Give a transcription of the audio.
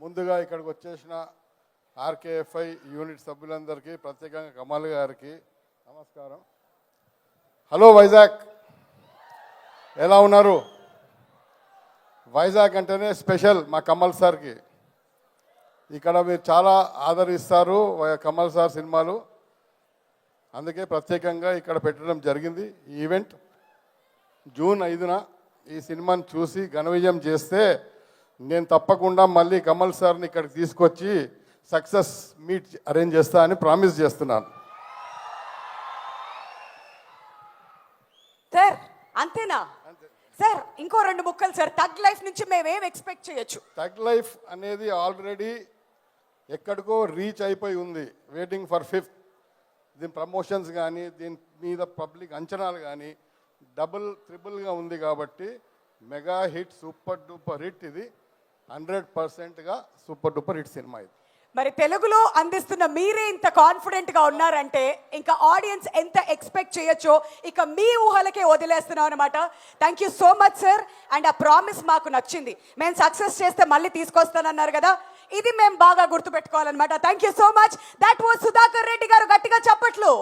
ముందుగా ఇక్కడికి వచ్చేసిన ఆర్కేఎఫ్ఐ యూనిట్ సభ్యులందరికీ, ప్రత్యేకంగా కమల్ గారికి నమస్కారం. హలో వైజాగ్, ఎలా ఉన్నారు? వైజాగ్ అంటేనే స్పెషల్ మా కమల్ సార్కి. ఇక్కడ మీరు చాలా ఆదరిస్తారు కమల్ సార్ సినిమాలు, అందుకే ప్రత్యేకంగా ఇక్కడ పెట్టడం జరిగింది. ఈ ఈవెంట్ జూన్ 5న ఈ సినిమాని చూసి ఘన విజయం చేస్తే నేను తప్పకుండా మళ్ళీ కమల్ సార్ని ఇక్కడికి తీసుకొచ్చి సక్సెస్ మీట్ అరేంజ్ చేస్తా అని ప్రామిస్ చేస్తున్నాను. సార్ అంతేనా సార్? ఇంకో 2 ముక్కలు సార్. తగ్ లైఫ్ నుంచి మేమేం ఎక్స్పెక్ట్ చేయొచ్చు? తగ్ లైఫ్ అనేది ఆల్రెడీ ఎక్కడికో రీచ్ అయిపోయి ఉంది, వెయిటింగ్ ఫర్ 5th. దీని ప్రమోషన్స్ కానీ దీని మీద పబ్లిక్ అంచనాలు కానీ డబుల్ ట్రిపుల్గా ఉంది కాబట్టి mega hit, super duper hit. ఇది 100%గా సూపర్ డూపర్ హిట్ సినిమా ఇది. మరి తెలుగులో అందిస్తున్న మీరే ఇంత కాన్ఫిడెంట్గా ఉన్నారంటే ఇంకా ఆడియన్స్ ఎంత ఎక్స్పెక్ట్ చేయొచ్చో ఇక మీ ఊహలకే వదిలేస్తున్నాం అనమాట. Thank you so much sir. And ఆ ప్రామిస్ మాకు నచ్చింది. మేము సక్సెస్ చేస్తే మళ్ళీ తీసుకొస్తానన్నారు కదా, ఇది మేము బాగా గుర్తుపెట్టుకోవాలన్నమాట. Thank you so much. That was Sudhakar Reddy గారు. గట్టిగా చప్పట్లు.